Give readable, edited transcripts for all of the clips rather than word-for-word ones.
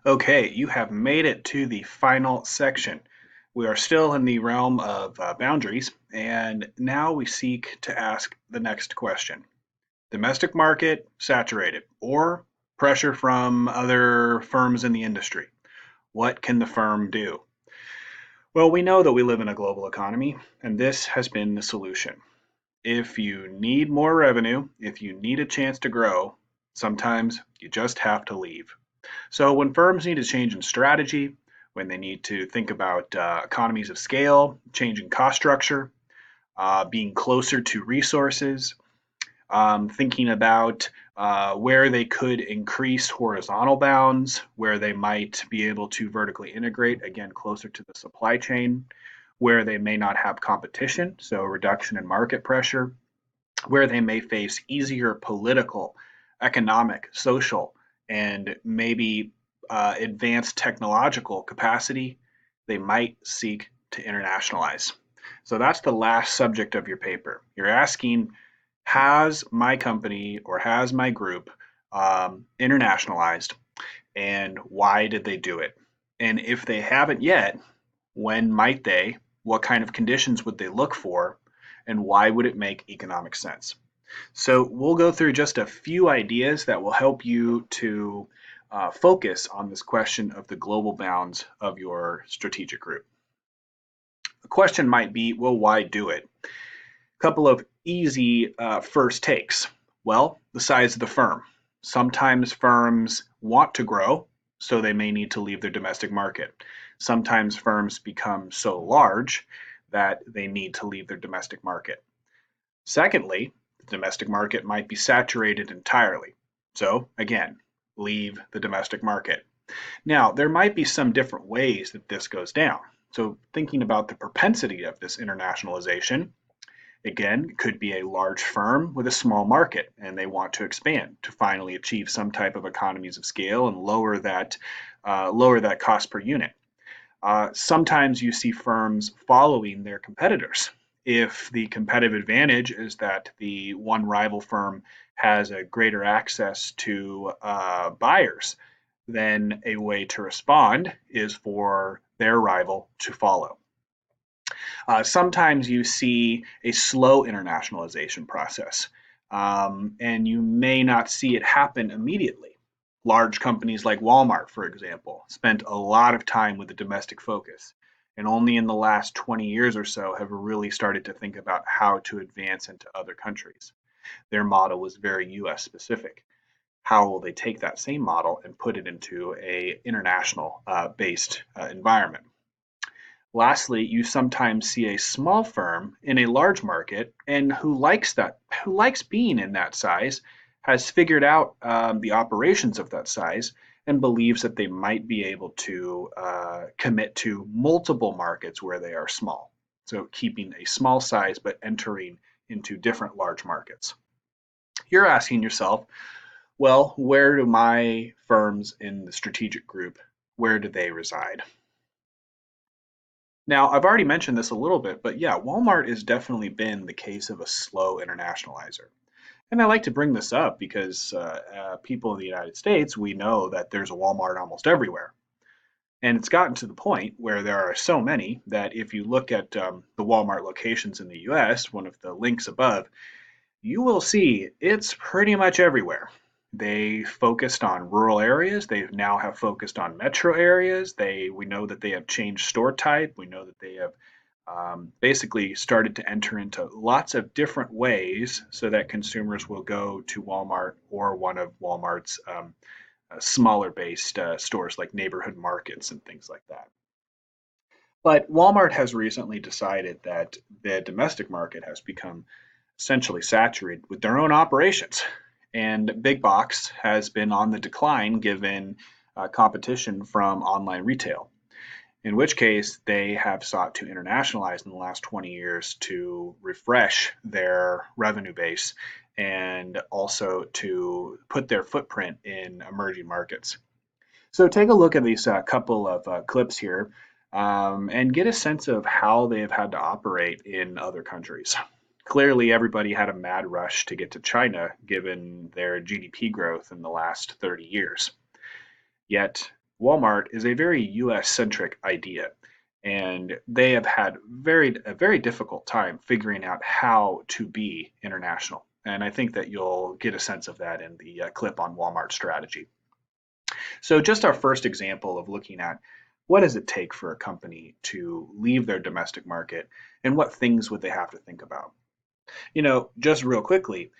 Okay, you have made it to the final section. We are still in the realm of boundaries, and now we seek to ask the next question. Domestic market saturated, or pressure from other firms in the industry. What can the firm do? Well, we know that we live in a global economy, and this has been the solution. If you need more revenue, if you need a chance to grow, sometimes you just have to leave. So when firms need a change in strategy, when they need to think about economies of scale, changing cost structure, being closer to resources, thinking about where they could increase horizontal bounds, where they might be able to vertically integrate, again, closer to the supply chain, where they may not have competition, so reduction in market pressure, where they may face easier political, economic, social, and maybe advanced technological capacity, they might seek to internationalize. So that's the last subject of your paper. You're asking, has my company or has my group internationalized, and why did they do it? And if they haven't yet, when might they? What kind of conditions would they look for? And why would it make economic sense? So we'll go through just a few ideas that will help you to focus on this question of the global bounds of your strategic group. The question might be, well, why do it? A couple of easy first takes. Well, the size of the firm. Sometimes firms want to grow, so they may need to leave their domestic market. Sometimes firms become so large that they need to leave their domestic market. Secondly, the domestic market might be saturated entirely. So, again, leave the domestic market. Now, there might be some different ways that this goes down. So, thinking about the propensity of this internationalization, again, it could be a large firm with a small market and they want to expand to finally achieve some type of economies of scale and lower that cost per unit. Sometimes you see firms following their competitors. If the competitive advantage is that the one rival firm has a greater access to buyers, then a way to respond is for their rival to follow. Sometimes you see a slow internationalization process, and you may not see it happen immediately. Large companies like Walmart, for example, spent a lot of time with a domestic focus, and only in the last 20 years or so have really started to think about how to advance into other countries. Their model was very US specific. How will they take that same model and put it into a international based environment? Lastly, you sometimes see a small firm in a large market and who likes being in that size, has figured out the operations of that size, and believes that they might be able to commit to multiple markets where they are small. So keeping a small size but entering into different large markets. You're asking yourself, well, where do my firms in the strategic group, where do they reside? Now, I've already mentioned this a little bit, but yeah, Walmart has definitely been the case of a slow internationalizer. And I like to bring this up because people in the United States, we know that there's a Walmart almost everywhere. And it's gotten to the point where there are so many that if you look at the Walmart locations in the US, one of the links above, you will see it's pretty much everywhere. They focused on rural areas. They now have focused on metro areas. We know that they have changed store type. We know that they have basically started to enter into lots of different ways so that consumers will go to Walmart or one of Walmart's smaller based stores like neighborhood markets and things like that. But Walmart has recently decided that the domestic market has become essentially saturated with their own operations. And big box has been on the decline given competition from online retail, in which case they have sought to internationalize in the last 20 years to refresh their revenue base and also to put their footprint in emerging markets. So take a look at these couple of clips here and get a sense of how they have had to operate in other countries. Clearly, everybody had a mad rush to get to China given their GDP growth in the last 30 years. Yet, Walmart is a very US centric idea, and they have had a very difficult time figuring out how to be international. And I think that you'll get a sense of that in the clip on Walmart strategy. So, just our first example of looking at what does it take for a company to leave their domestic market and what things would they have to think about? Just real quickly,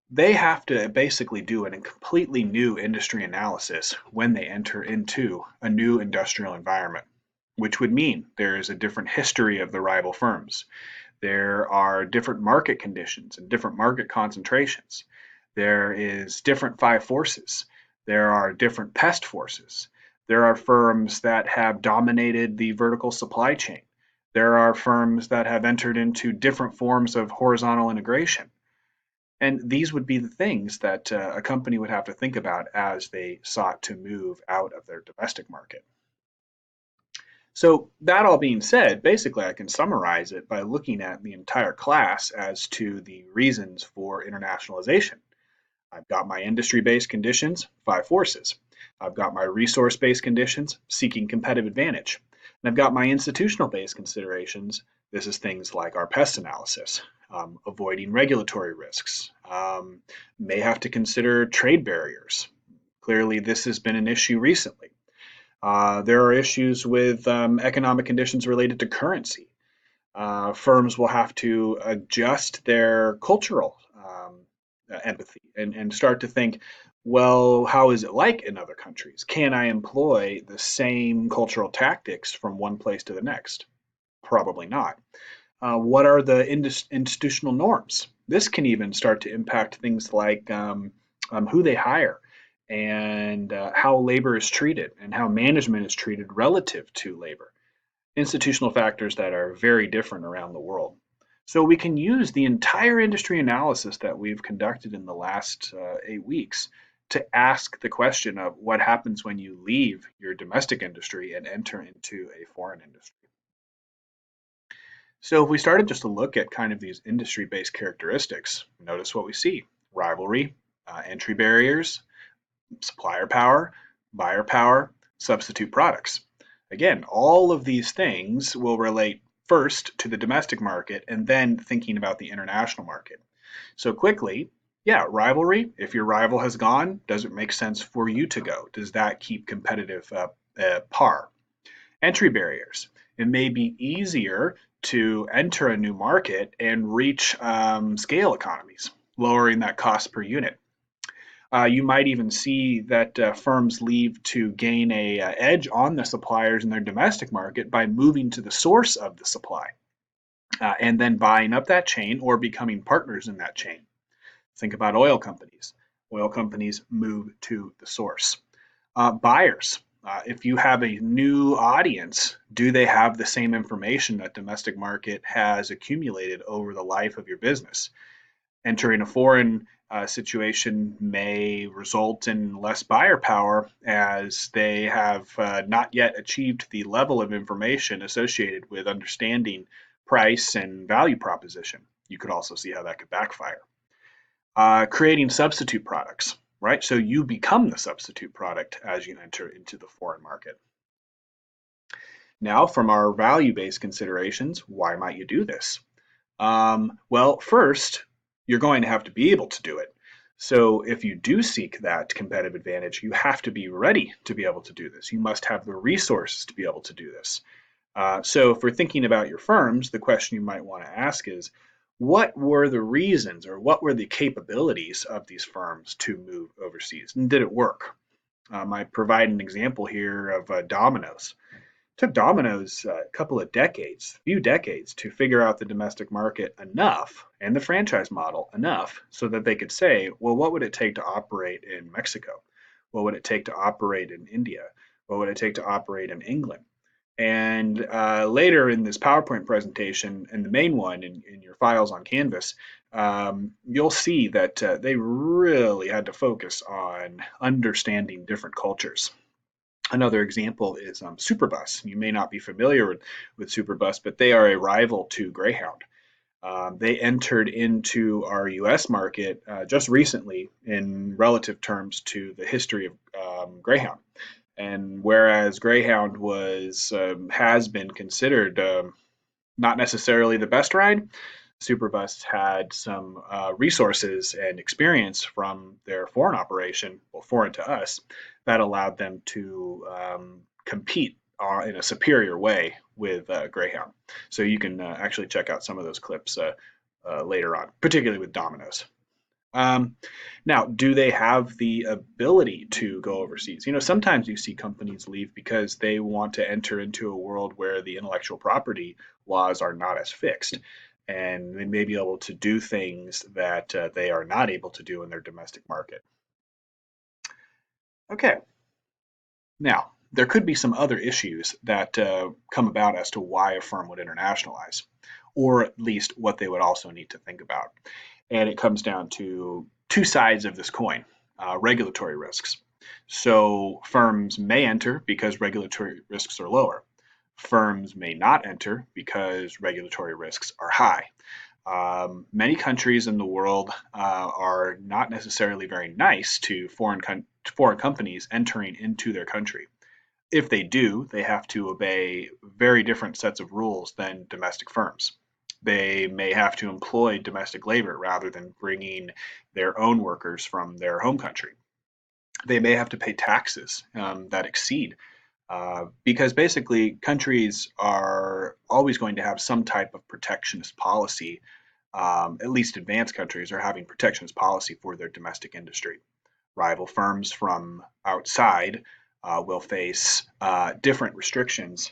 they have to basically do a completely new industry analysis when they enter into a new industrial environment, which would mean there is a different history of the rival firms. There are different market conditions and different market concentrations. There is different five forces. There are different pest forces. There are firms that have dominated the vertical supply chain. There are firms that have entered into different forms of horizontal integration. And these would be the things that a company would have to think about as they sought to move out of their domestic market. So, that all being said, basically I can summarize it by looking at the entire class as to the reasons for internationalization. I've got my industry-based conditions, five forces. I've got my resource-based conditions, seeking competitive advantage. And I've got my institutional-based considerations. This is things like our pest analysis, avoiding regulatory risks, may have to consider trade barriers. Clearly, this has been an issue recently. There are issues with economic conditions related to currency. Firms will have to adjust their cultural empathy and start to think, well, how is it like in other countries? Can I employ the same cultural tactics from one place to the next? Probably not. What are the institutional norms? This can even start to impact things like who they hire and how labor is treated and how management is treated relative to labor. Institutional factors that are very different around the world. So we can use the entire industry analysis that we've conducted in the last 8 weeks to ask the question of what happens when you leave your domestic industry and enter into a foreign industry. So if we started just to look at kind of these industry-based characteristics, notice what we see: rivalry, entry barriers, supplier power, buyer power, substitute products. Again, all of these things will relate first to the domestic market and then thinking about the international market. So quickly, yeah, rivalry. If your rival has gone, does it make sense for you to go? Does that keep competitive par? Entry barriers. It may be easier to enter a new market and reach scale economies, lowering that cost per unit. You might even see that firms leave to gain a edge on the suppliers in their domestic market by moving to the source of the supply and then buying up that chain or becoming partners in that chain. Think about oil companies. Oil companies move to the source. Buyers. If you have a new audience, do they have the same information that domestic market has accumulated over the life of your business? Entering a foreign situation may result in less buyer power as they have not yet achieved the level of information associated with understanding price and value proposition. You could also see how that could backfire. Creating substitute products, right? So you become the substitute product as you enter into the foreign market. Now, from our value-based considerations, why might you do this? Well, first, you're going to have to be able to do it. So if you do seek that competitive advantage, you have to be ready to be able to do this. You must have the resources to be able to do this. So if we're thinking about your firms, the question you might want to ask is, what were the reasons or what were the capabilities of these firms to move overseas? And did it work? I provide an example here of Domino's. It took Domino's a couple of decades, few decades, to figure out the domestic market enough and the franchise model enough so that they could say, well, what would it take to operate in Mexico? What would it take to operate in India? What would it take to operate in England? And later in this PowerPoint presentation, and the main one in your files on Canvas, you'll see that they really had to focus on understanding different cultures. Another example is Superbus. You may not be familiar with Superbus, but they are a rival to Greyhound. They entered into our US market just recently in relative terms to the history of Greyhound. And whereas Greyhound has been considered not necessarily the best ride, Superbus had some resources and experience from their foreign operation, well, foreign to us, that allowed them to compete in a superior way with Greyhound. So you can actually check out some of those clips later on, particularly with Domino's. Um, Now, do they have the ability to go overseas? Sometimes you see companies leave because they want to enter into a world where the intellectual property laws are not as fixed, and they may be able to do things that they are not able to do in their domestic market. Okay, now there could be some other issues that come about as to why a firm would internationalize, or at least what they would also need to think about. And it comes down to two sides of this coin, regulatory risks. So firms may enter because regulatory risks are lower. Firms may not enter because regulatory risks are high. Many countries in the world are not necessarily very nice to foreign companies entering into their country. If they do, they have to obey very different sets of rules than domestic firms. They may have to employ domestic labor rather than bringing their own workers from their home country. They may have to pay taxes that exceed, because basically countries are always going to have some type of protectionist policy. At least advanced countries are having protectionist policy for their domestic industry. Rival firms from outside will face different restrictions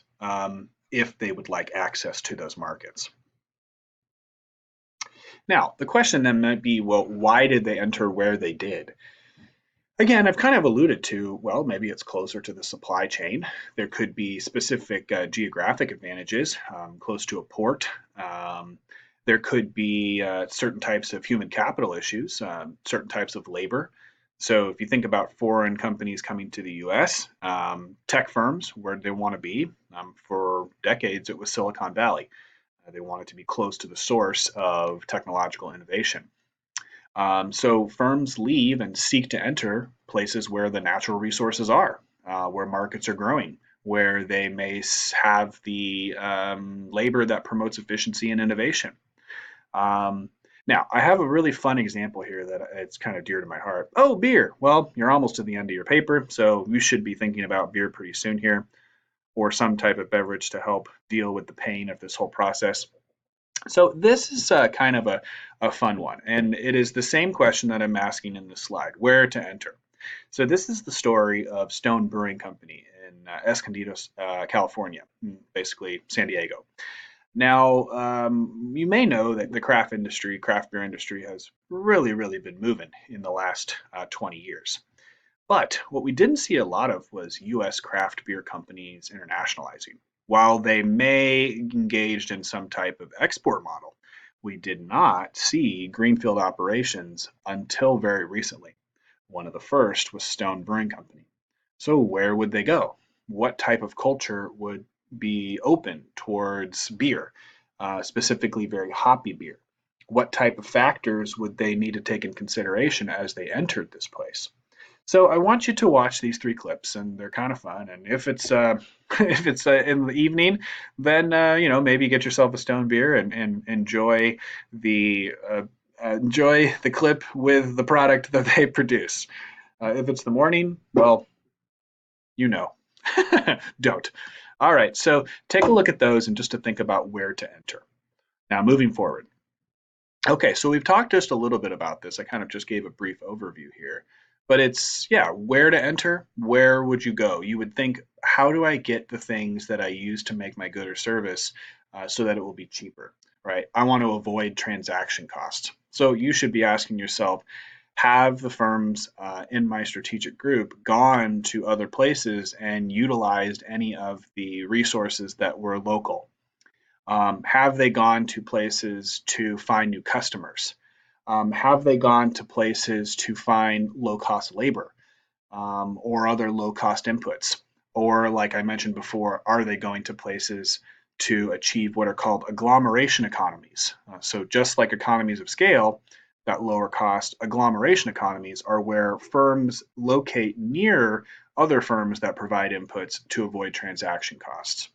if they would like access to those markets. Now, the question then might be, well, why did they enter where they did? Again, I've kind of alluded to, well, maybe it's closer to the supply chain. There could be specific geographic advantages, close to a port. There could be certain types of human capital issues, certain types of labor. So if you think about foreign companies coming to the US, tech firms, where they want to be, for decades it was Silicon Valley. They wanted to be close to the source of technological innovation. So firms leave and seek to enter places where the natural resources are, where markets are growing, where they may have the labor that promotes efficiency and innovation. Um, Now, I have a really fun example here that it's kind of dear to my heart. Oh, beer. Well, you're almost to the end of your paper, so you should be thinking about beer pretty soon here, or some type of beverage to help deal with the pain of this whole process. So this is kind of a fun one, and it is the same question that I'm asking in this slide, where to enter. So this is the story of Stone Brewing Company in Escondido, California, basically San Diego. Now, you may know that the craft beer industry, has really, really been moving in the last 20 years. But what we didn't see a lot of was U.S. craft beer companies internationalizing. While they may engaged in some type of export model, we did not see greenfield operations until very recently. One of the first was Stone Brewing Company. So where would they go? What type of culture would be open towards beer, specifically very hoppy beer? What type of factors would they need to take in consideration as they entered this place? So I want you to watch these three clips, and they're kind of fun. And if it's if it's in the evening, then maybe get yourself a stone beer and enjoy the clip with the product that they produce. If it's the morning, well, you know, don't. All right, so take a look at those and just to think about where to enter. Now, moving forward. Okay, so we've talked just a little bit about this. I kind of just gave a brief overview here. But it's, yeah, where to enter, where would you go? You would think, how do I get the things that I use to make my good or service so that it will be cheaper, right? I want to avoid transaction costs. So you should be asking yourself, have the firms in my strategic group gone to other places and utilized any of the resources that were local? Have they gone to places to find new customers? Have they gone to places to find low cost labor or other low cost inputs? Or, like I mentioned before, are they going to places to achieve what are called agglomeration economies? So, just like economies of scale, that lower cost agglomeration economies are where firms locate near other firms that provide inputs to avoid transaction costs.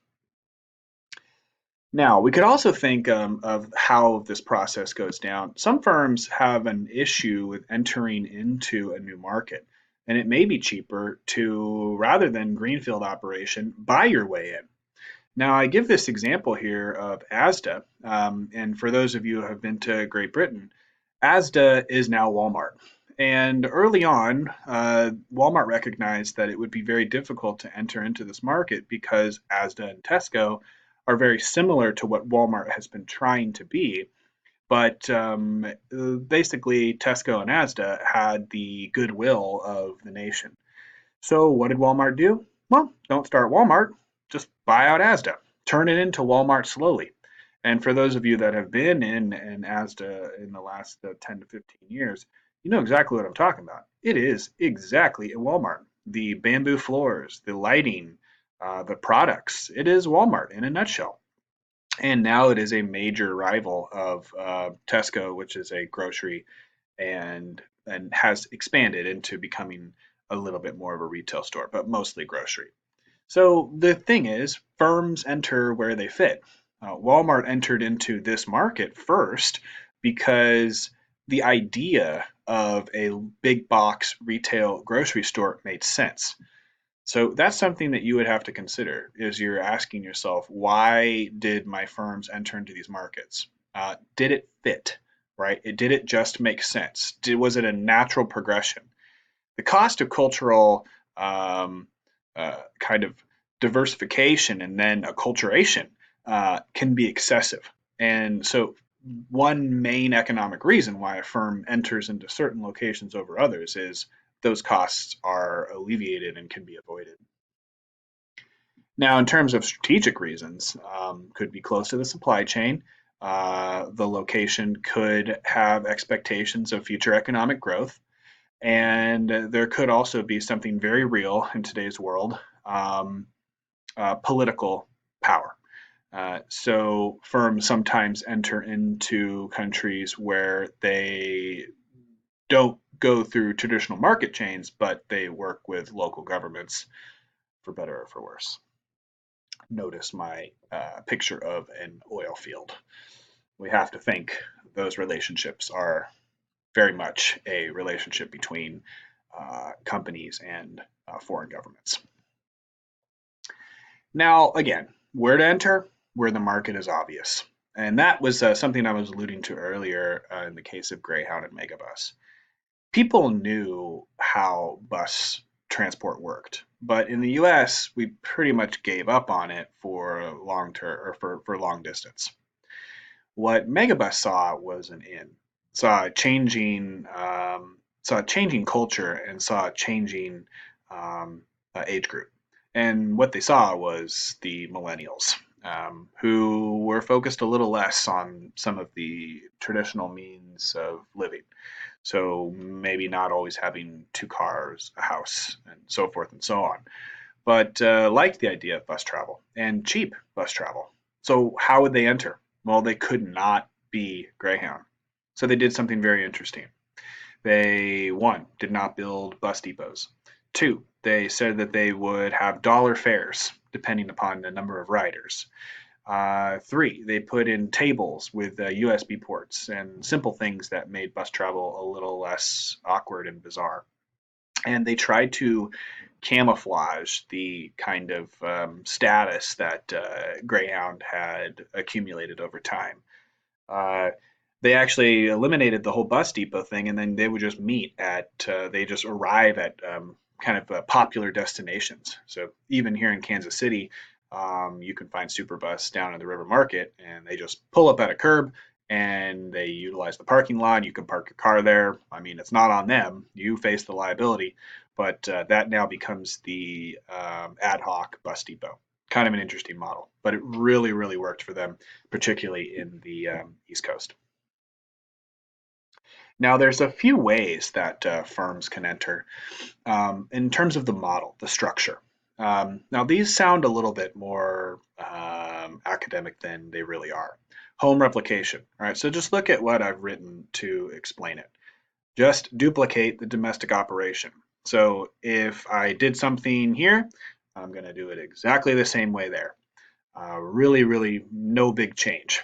Now, we could also think of how this process goes down. Some firms have an issue with entering into a new market, and it may be cheaper to, rather than greenfield operation, buy your way in. Now, I give this example here of Asda, and for those of you who have been to Great Britain, Asda is now Walmart. And early on, Walmart recognized that it would be very difficult to enter into this market because Asda and Tesco are very similar to what Walmart has been trying to be. But basically, Tesco and Asda had the goodwill of the nation. So what did Walmart do? Well, don't start Walmart, just buy out Asda. Turn it into Walmart slowly. And for those of you that have been in Asda in the last 10 to 15 years, you know exactly what I'm talking about. It is exactly a Walmart. The bamboo floors, the lighting, the products. It is Walmart in a nutshell. And now it is a major rival of Tesco, which is a grocery and has expanded into becoming a little bit more of a retail store, but mostly grocery. So the thing is, firms enter where they fit. Walmart entered into this market first because the idea of a big box retail grocery store made sense. So that's something that you would have to consider is you're asking yourself, why did my firms enter into these markets? Did it fit, right? Did it just make sense? Was it a natural progression? The cost of cultural kind of diversification and then acculturation can be excessive. And so one main economic reason why a firm enters into certain locations over others is those costs are alleviated and can be avoided. Now, in terms of strategic reasons, could be close to the supply chain. The location could have expectations of future economic growth. And there could also be something very real in today's world, political power. So firms sometimes enter into countries where they don't go through traditional market chains, but they work with local governments for better or for worse. Notice my picture of an oil field. We have to think those relationships are very much a relationship between companies and foreign governments. Now, again, where to enter? Where the market is obvious. And that was something I was alluding to earlier in the case of Greyhound and Megabus. People knew how bus transport worked, but in the US, we pretty much gave up on it for long term or for long distance. What Megabus saw was an in, saw a changing culture and saw a changing age group. And what they saw was the millennials, who were focused a little less on some of the traditional means of living. So maybe not always having two cars, a house, and so forth and so on, but liked the idea of bus travel and cheap bus travel. So how would they enter? Well, they could not be Greyhound. So they did something very interesting. They, one, did not build bus depots. Two, they said that they would have dollar fares depending upon the number of riders. Three, they put in tables with USB ports and simple things that made bus travel a little less awkward and bizarre. And they tried to camouflage the kind of status that Greyhound had accumulated over time. Uh, they actually eliminated the whole bus depot thing, and then they would just meet at, they just arrive at kind of popular destinations. So even here in Kansas City, you can find Superbus down in the River Market, and they just pull up at a curb and they utilize the parking lot. You can park your car there. I mean, it's not on them. You face the liability, but that now becomes the ad hoc bus depot. Kind of an interesting model, but it really, really worked for them, particularly in the East Coast. Now, there's a few ways that firms can enter in terms of the model, the structure. Now, these sound a little bit more academic than they really are. Home replication. All right, so just look at what I've written to explain it. Just duplicate the domestic operation. So if I did something here, I'm going to do it exactly the same way there. Really, really no big change.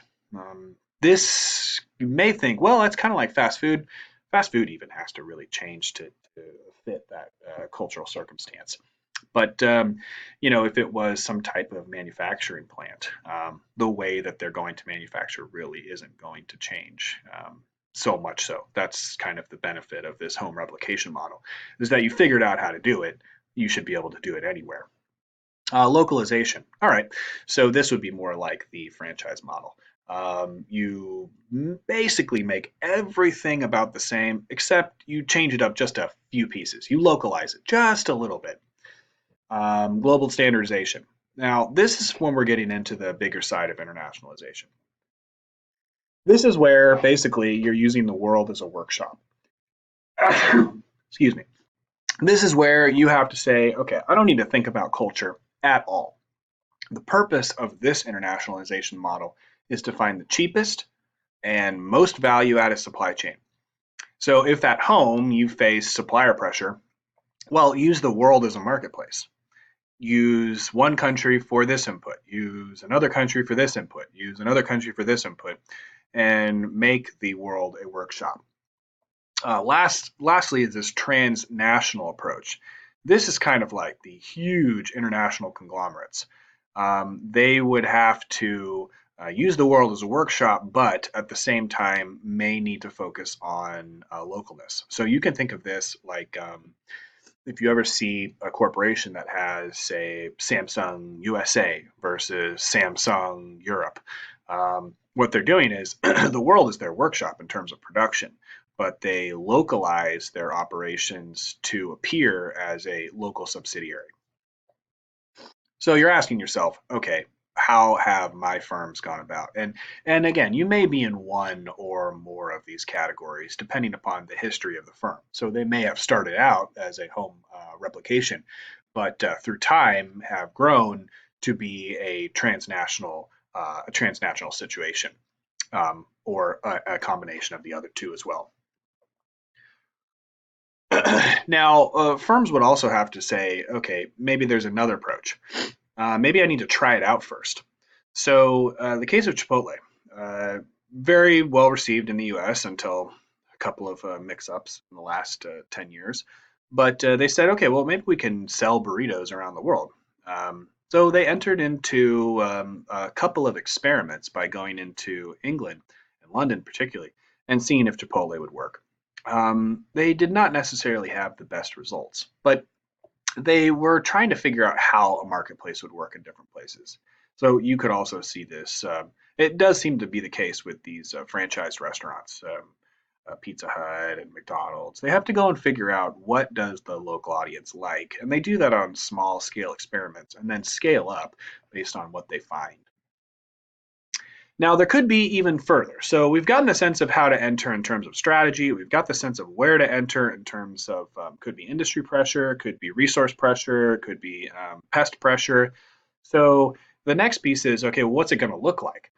This, you may think, well, that's kind of like fast food. Fast food even has to really change to fit that cultural circumstance. But if it was some type of manufacturing plant, the way that they're going to manufacture really isn't going to change. So much so. That's kind of the benefit of this home replication model, is that you figured out how to do it. You should be able to do it anywhere. Localization. All right. So this would be more like the franchise model. You basically make everything about the same, except you change it up just a few pieces. You localize it just a little bit. Global standardization. Now, this is when we're getting into the bigger side of internationalization. This is where basically you're using the world as a workshop. Excuse me. This is where you have to say, okay, I don't need to think about culture at all. The purpose of this internationalization model is to find the cheapest and most value added supply chain. So if at home you face supplier pressure, well, use the world as a marketplace. Use one country for this input, use another country for this input, use another country for this input, and make the world a workshop. Lastly is this transnational approach. This is kind of like the huge international conglomerates. They would have to use the world as a workshop, but at the same time may need to focus on localness. So you can think of this like if you ever see a corporation that has, say, Samsung USA versus Samsung Europe, what they're doing is the world is their workshop in terms of production, but they localize their operations to appear as a local subsidiary. So you're asking yourself, okay, how have my firms gone about? And again, you may be in one or more of these categories depending upon the history of the firm. So they may have started out as a home replication, but through time have grown to be a transnational situation, or a combination of the other two as well. Now, firms would also have to say, okay, maybe there's another approach. Maybe I need to try it out first. So the case of Chipotle, very well received in the U.S. until a couple of mix-ups in the last 10 years. But they said, okay, well, maybe we can sell burritos around the world. So they entered into a couple of experiments by going into England and London particularly and seeing if Chipotle would work. They did not necessarily have the best results, but they were trying to figure out how a marketplace would work in different places. So you could also see this. It does seem to be the case with these franchised restaurants, Pizza Hut and McDonald's. They have to go and figure out what does the local audience like, and they do that on small scale experiments and then scale up based on what they find. Now, there could be even further. So we've gotten a sense of how to enter in terms of strategy. We've got the sense of where to enter in terms of could be industry pressure, could be resource pressure, could be pest pressure. So the next piece is, okay, well, what's it going to look like?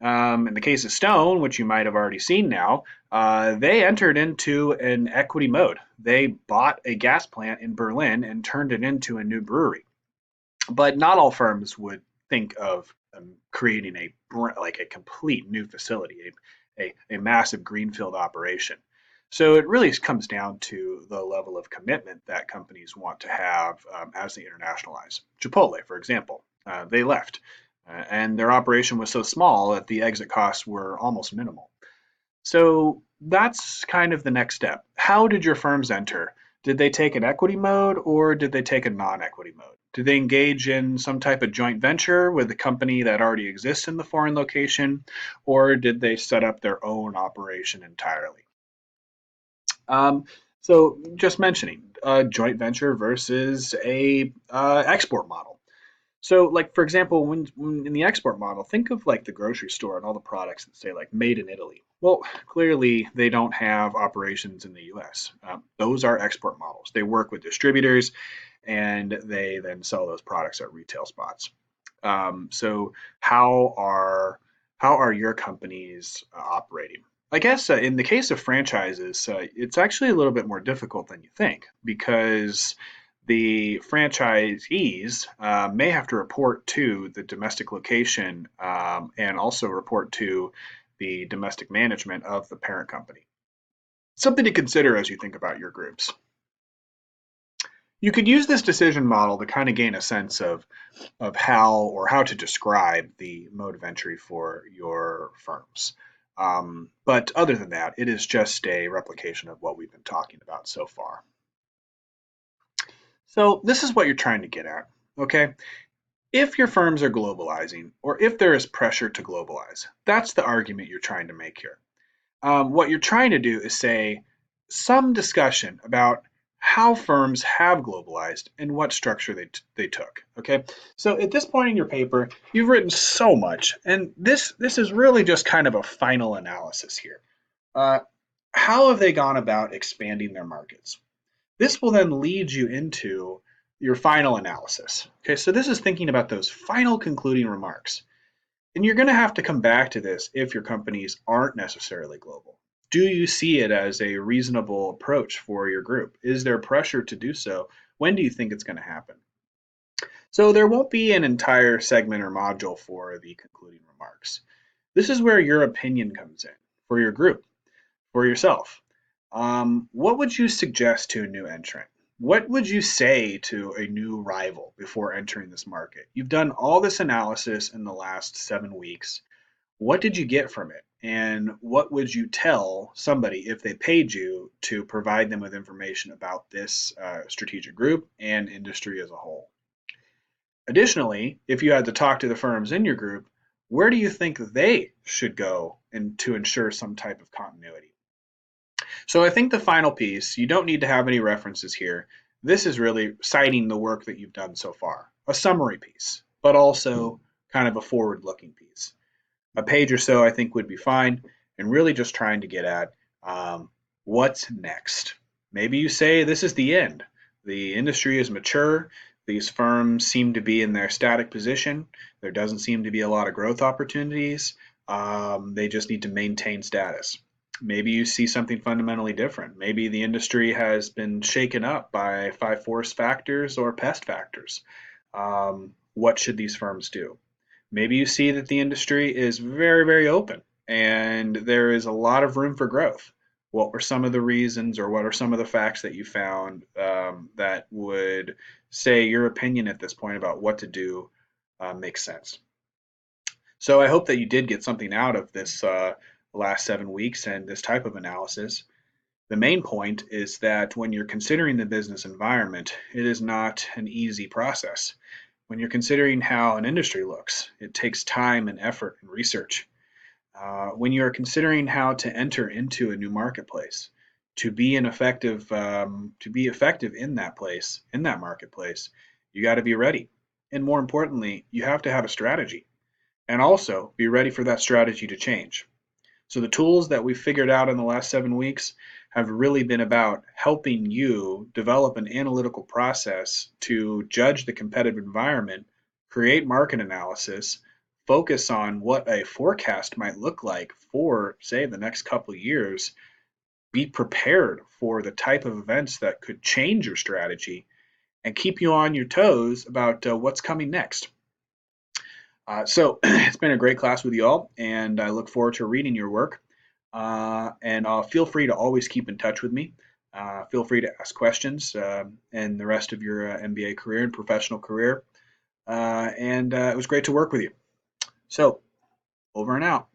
In the case of Stone, which you might have already seen now, they entered into an equity mode. They bought a gas plant in Berlin and turned it into a new brewery. But not all firms would think of creating a complete new facility, a massive greenfield operation. So it really comes down to the level of commitment that companies want to have as they internationalize. Chipotle, for example, they left, and their operation was so small that the exit costs were almost minimal. So that's kind of the next step. How did your firms enter? Did they take an equity mode or did they take a non-equity mode? Did they engage in some type of joint venture with a company that already exists in the foreign location, or did they set up their own operation entirely? So just mentioning a joint venture versus a export model. So, like for example, when in the export model, think of like the grocery store and all the products that say like "Made in Italy." Well, clearly they don't have operations in the U.S. Those are export models. They work with distributors, and they then sell those products at retail spots. So, how are your companies operating? I guess in the case of franchises, it's actually a little bit more difficult than you think because the franchisees may have to report to the domestic location and also report to the domestic management of the parent company. Something to consider as you think about your groups. You could use this decision model to kind of gain a sense of how to describe the mode of entry for your firms. But other than that, it is just a replication of what we've been talking about so far. So this is what you're trying to get at, okay? If your firms are globalizing, or if there is pressure to globalize, that's the argument you're trying to make here. What you're trying to do is say some discussion about how firms have globalized and what structure they took. Okay, so at this point in your paper, you've written so much, and this is really just kind of a final analysis here. Uh, how have they gone about expanding their markets? This will then lead you into your final analysis. Okay, so this is thinking about those final concluding remarks. And you're going to have to come back to this if your companies aren't necessarily global. Do you see it as a reasonable approach for your group? Is there pressure to do so? When do you think it's going to happen? So there won't be an entire segment or module for the concluding remarks. This is where your opinion comes in for your group, for yourself. What would you suggest to a new entrant? What would you say to a new rival before entering this market? You've done all this analysis in the last 7 weeks. What did you get from it? And what would you tell somebody if they paid you to provide them with information about this strategic group and industry as a whole? Additionally, if you had to talk to the firms in your group, where do you think they should go to ensure some type of continuity? So I think the final piece, you don't need to have any references here. This is really citing the work that you've done so far, a summary piece, but also kind of a forward-looking piece. A page or so I think would be fine, and really just trying to get at what's next. Maybe you say this is the end. The industry is mature. These firms seem to be in their static position. There doesn't seem to be a lot of growth opportunities. They just need to maintain status. Maybe you see something fundamentally different. Maybe the industry has been shaken up by five force factors or pest factors. What should these firms do? Maybe you see that the industry is very, very open and there is a lot of room for growth. What were some of the reasons or what are some of the facts that you found that would say your opinion at this point about what to do makes sense? So I hope that you did get something out of this last 7 weeks and this type of analysis. The main point is that when you're considering the business environment, it is not an easy process. When you're considering how an industry looks, it takes time and effort and research. When you're considering how to enter into a new marketplace, to be effective in that place, in that marketplace, you got to be ready. And more importantly, you have to have a strategy and also be ready for that strategy to change. So the tools that we've figured out in the last 7 weeks have really been about helping you develop an analytical process to judge the competitive environment, create market analysis, focus on what a forecast might look like for, say, the next couple of years, be prepared for the type of events that could change your strategy and keep you on your toes about what's coming next. So it's been a great class with you all, and I look forward to reading your work. And feel free to always keep in touch with me. Feel free to ask questions and the rest of your MBA career and professional career. And it was great to work with you. So, over and out.